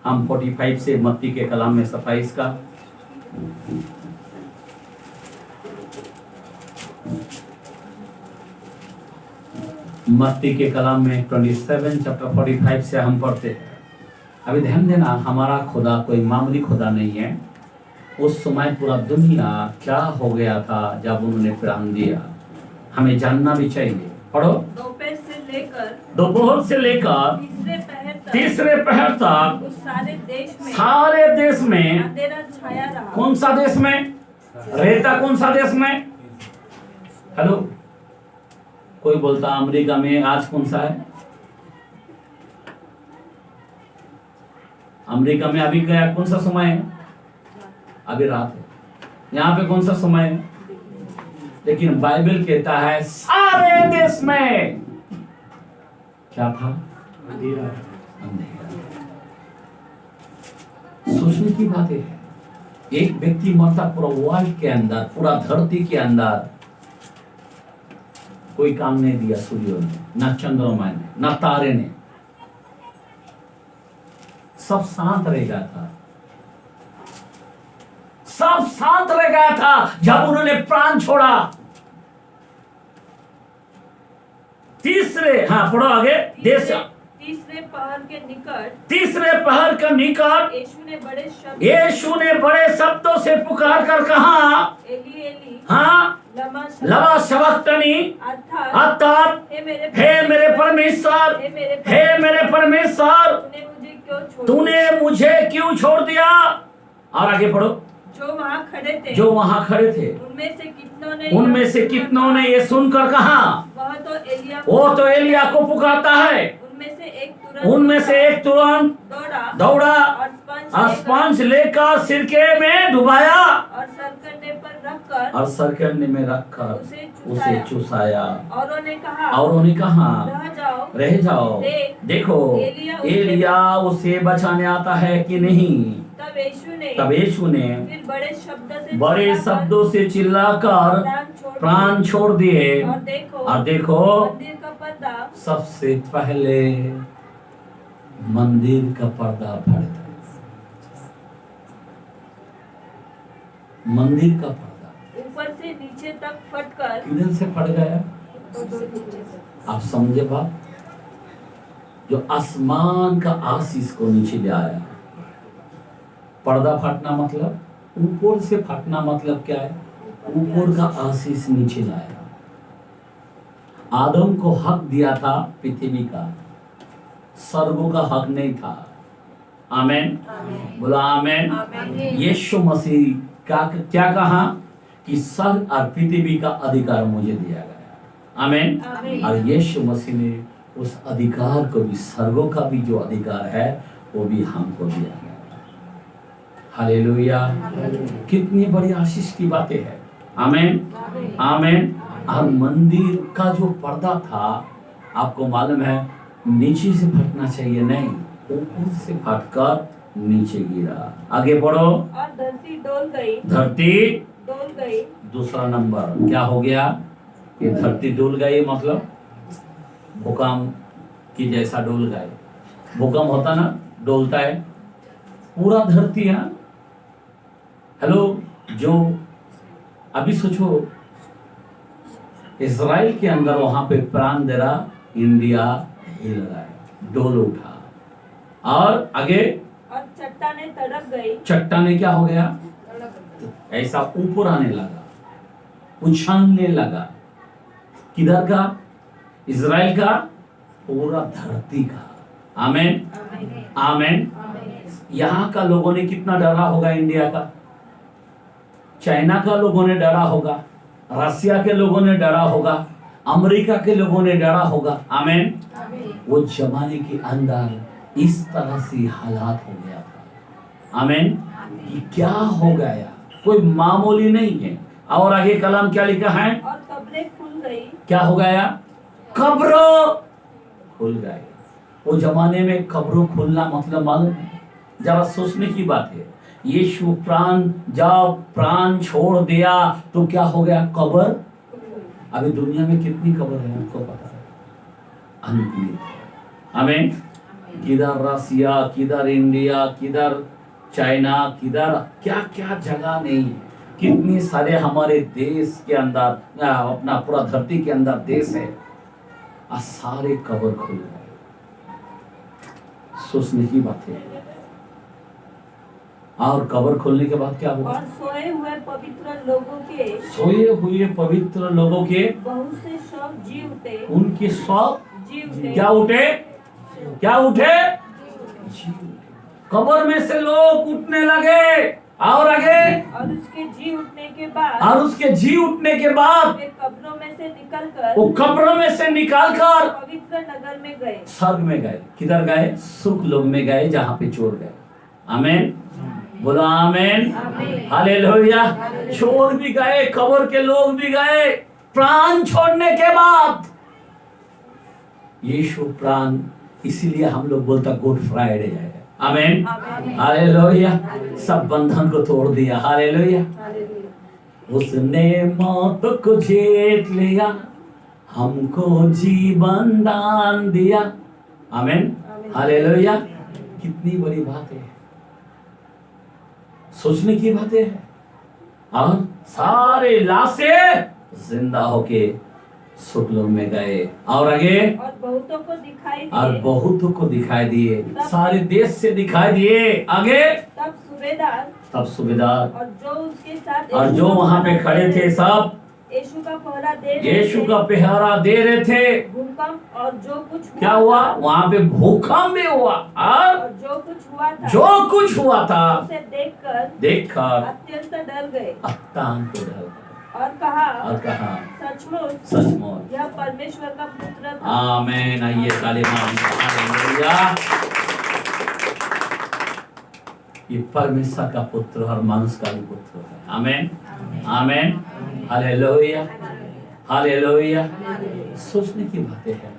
हम 45 से मत्ती के कलाम में 27 का मत्ती के कलाम में 27 चैप्टर 45 से हम पढ़ते हैं। अभी ध्यान देना, हमारा खुदा कोई मामूली खुदा नहीं है। उस समय पूरा दुनिया क्या हो गया था जब उन्होंने प्राण दिया, हमें जानना भी चाहिए। पढ़ो। दोपहर से लेकर तीसरे पहर तक सारे देश में अंधेरा छाया रहा। कौन सा देश में रहता? कौन सा देश में? हेलो, कोई बोलता अमेरिका में। आज कौन सा है? अमेरिका में अभी क्या कौन सा समय है? अभी रात है। यहाँ पे कौन सा समय है? लेकिन बाइबल कहता है सारे देश में क्या था? अंधेरा। सोचने की बात है, एक व्यक्ति मरता, पूरा वर्ल्ड के अंदर, पूरा धरती के अंदर कोई काम नहीं दिया सूर्य ने, ना चंद्रमा ने, ना तारे ने, सब शांत रह गया था। सब शांत रह गया था जब उन्होंने प्राण छोड़ा। तीसरे, हाँ पढ़ो आगे। तीसरे पहर के निकट यीशु ने बड़े शब्दों से पुकार कर कहा, एली एली हाँ लमा शबक्तनी, अर्थात हे मेरे परमेश्वर, हे मेरे परमेश्वर, तूने मुझे क्यों छोड़ दिया? और आगे पढ़ो। जो वहाँ खड़े थे उनमें से कितनों ने ये सुनकर कहा, वो तो एलिया को पुकारता है। उनमें से एक तुरंत दौड़ा और स्पंज लेकर सिरके में डुबाया और सरकने में रखकर उसे चुसाया। और उन्होंने कहा रह जाओ, देखो एलिया उसे बचाने आता है कि नहीं। तब यीशु ने बड़े शब्दों से चिल्लाकर प्राण छोड़ दिए। और देखो सबसे पहले मंदिर का पर्दा फट गया। मंदिर का पर्दा ऊपर से नीचे तक फटकर किधर से फट गया? आप समझे बात? जो आसमान का आशीष को नीचे ले आया। पर्दा फटना मतलब ऊपर से फटना मतलब क्या है? ऊपर का आशीष नीचे लाया। आदम को हक दिया था पृथ्वी का, स्वर्गों का हक नहीं था। आमेन, बोला आमेन। यीशु मसीह क्या कहा कि स्वर्ग और पृथ्वी का अधिकार मुझे दिया गया। आमेन। और यीशु मसीह ने उस अधिकार को भी, स्वर्गों का भी जो अधिकार है वो भी हमको दिया गया। हालेलुया। कितनी बड़ी आशीष की बातें हैं। आमेन, आमेन। और मंदिर का जो पर्दा था, आपको मालूम है, नीचे से फटना चाहिए नहीं, ऊपर से फटकर नीचे गिरा। आगे बढ़ो। और धरती डोल गई। दूसरा नंबर क्या हो गया? ये धरती डोल गई मतलब भूकंप की जैसा डोल गए। भूकंप होता ना, डोलता है पूरा धरती है। हेलो, जो अभी सोचो इजराइल के अंदर वहां पे प्राण दे रहा, इंडिया हिल रहा है, डोल उठा। और आगे और चट्टाने तड़प गई। चट्टाने क्या हो गया? ऐसा ऊपर आने लगा, उछलने लगा। किधर का? इजराइल का, पूरा धरती का। आमेन, आमेन। यहाँ का लोगों ने कितना डरा होगा? इंडिया का, चाइना का लोगों ने डरा होगा, रसिया के लोगों ने डरा होगा, अमेरिका के लोगों ने डरा होगा। आमेन। वो जमाने के अंदर इस तरह से हालात हो गया था। आमेन। कि क्या हो गया? कोई मामूली नहीं है। और आगे कलाम क्या लिखा है? और कब्रें खुल गई। क्या हो गया? कब्रों खुल गए। वो जमाने में कब्रों खुलना मतलब मालूम है? जरा सोचने की बात है। यीशु जब प्राण छोड़ दिया तो क्या हो गया? कब्र। अभी दुनिया में कितनी कब्र है आपको पता है? अनुकूलित है। आमीन। किधर रसिया, किधर इंडिया, किधर चाइना, किधर क्या क्या जगह नहीं है। कितने सारे हमारे देश के अंदर अपना पूरा धरती के अंदर देश है, आज सारे कब्र खुल गए। सोचने की बात है। और कब्र खोलने के बाद क्या हुआ? और सोए हुए पवित्र लोगों के बहुत से शव जी उठे। उनके शव जी उठे। क्या उठे? क्या उठे? जी उठे। कब्र में से लोग उठने लगे। और आगे? और उसके जी उठने के बाद वे कब्रों में से निकलकर पवित्र नगर में गए, स्वर्ग में गए। किधर गए? सुख लोग में गए, जहाँ पे चोर गए। आमीन। बोलो आमीन। हालेलुया। चोर भी गए, कब्र के लोग भी गए। प्राण छोड़ने के बाद यीशु प्राण, इसीलिए हम लोग बोलता गुड फ्राइडे है। आमीन। हालेलुया। सब बंधन को तोड़ दिया। हालेलुया। उसने मौत को जीत लिया, हमको जीवन दान दिया। आमीन। हालेलुया। कितनी बड़ी बात है, सोचने की बातें है। और सारे लाशें जिंदा होके सुखलोक में गए। और आगे? और बहुतों को दिखाई दिए, सारे देश से दिखाई दिए। आगे? तब सूबेदार और जो वहां पे खड़े थे सब यीशु का पहरा दे रहे थे। भूकंप और जो कुछ क्या हुआ वहां पे? भूकंप भी हुआ और जो कुछ हुआ था उसे देखकर अत्यंत डर गए और कहा सचमुच यह परमेश्वर का पुत्र था। आमीन। आइए ताली मारिए। हालेलुया। ये परमेश्वर का पुत्र और मनुष्य का भी पुत्र है। आमीन। आमीन। हालेलुया। हालेलुया। सोचने की बातें हैं,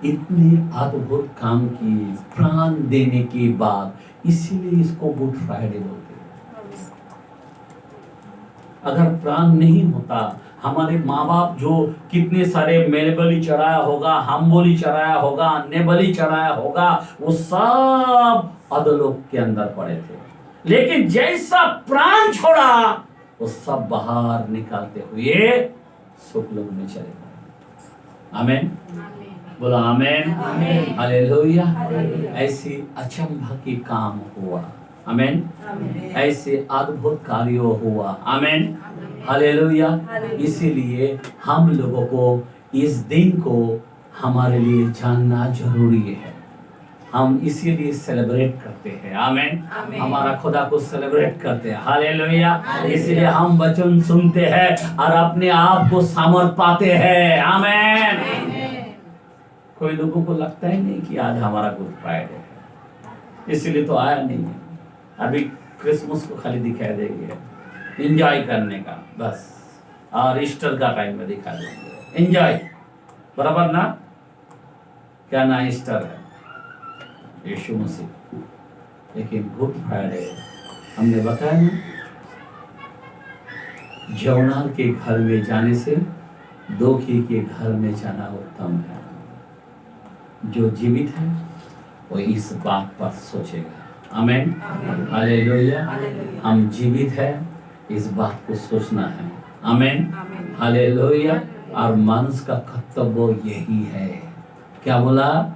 इतनी अद्भुत काम की प्राण देने के बाद, इसीलिए इसको गुड फ्राइडे बोलते हैं। अगर प्राण नहीं होता, हमारे माँ बाप जो कितने सारे मेल बलि चढ़ाया होगा, हम बलि चढ़ाया होगा, अन्य बलि चढ़ाया होगा, वो सब अधोलोक के अंदर पड़े थे। लेकिन जैसा प्राण छोड़ा, वो सब बाहर निकालते हुए सुखलोक में चले गए। आमीन। बोला आमीन। हालेलुया। ऐसी अचंभा की काम हुआ। आमीन। ऐसे अद्भुत कार्य हुआ। आमीन। हालेलुया। इसीलिए हम लोगों को इस दिन को हमारे लिए जानना जरूरी है। हम इसीलिए सेलिब्रेट करते हैं। आमीन। हमारा खुदा को सेलिब्रेट करते हैं। हालेलुया। इसलिए हम वचन सुनते हैं और अपने आप को समर्पित पाते हैं। आमीन। कोई लोगों को लगता ही नहीं कि आज हमारा गुड फ्राइडे है, इसीलिए तो आया नहीं है। अभी क्रिसमस को खाली दिखाई देंगे एंजॉय करने का बस, और ईस्टर का टाइम में दिखा देंगे एंजॉय, बराबर ना? क्या ना ईस्टर है? यीशु मसीह। लेकिन गुड फ्राइडे हमने बताया ना, जौनार के घर में जाने से दोखी के घर में जाना उत्तम है। जो जीवित है वो इस बात पर सोचेगा। आमीन। हालेलुया। हम जीवित है, इस बात को सोचना है। आमीन। हालेलुया। और मनुष्य का कर्तव्य यही है। क्या बोला?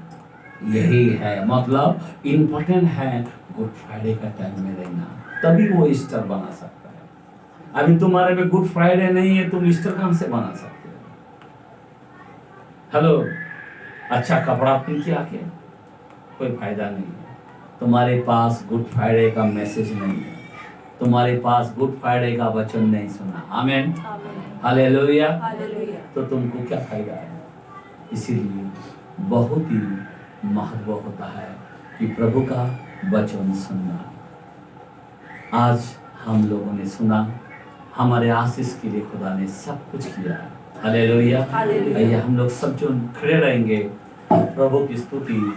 यही है, मतलब इम्पोर्टेंट है गुड फ्राइडे का टाइम में रहना, तभी वो ईस्टर बना सकता है। अभी तुम्हारे में गुड फ्राइडे नहीं है, तुम ईस्टर कहां से बना सकते हो? हेलो, अच्छा कपड़ा पहन के आके कोई फायदा नहीं है। तुम्हारे पास गुड फ्राइडे का मैसेज नहीं है, तुम्हारे पास गुड फ्राइडे का वचन नहीं सुना। आमीन। हालेलुया। तो तुमको क्या फायदा है? इसीलिए बहुत ही महत्व होता है कि प्रभु का वचन सुनना। आज हम लोगों ने सुना, हमारे आशीष के लिए खुदा ने सब कुछ किया। हालेलुया। आइए हम लोग सब जो खड़े रहेंगे, प्रभु की स्तुति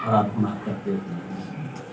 आराधना करते हुए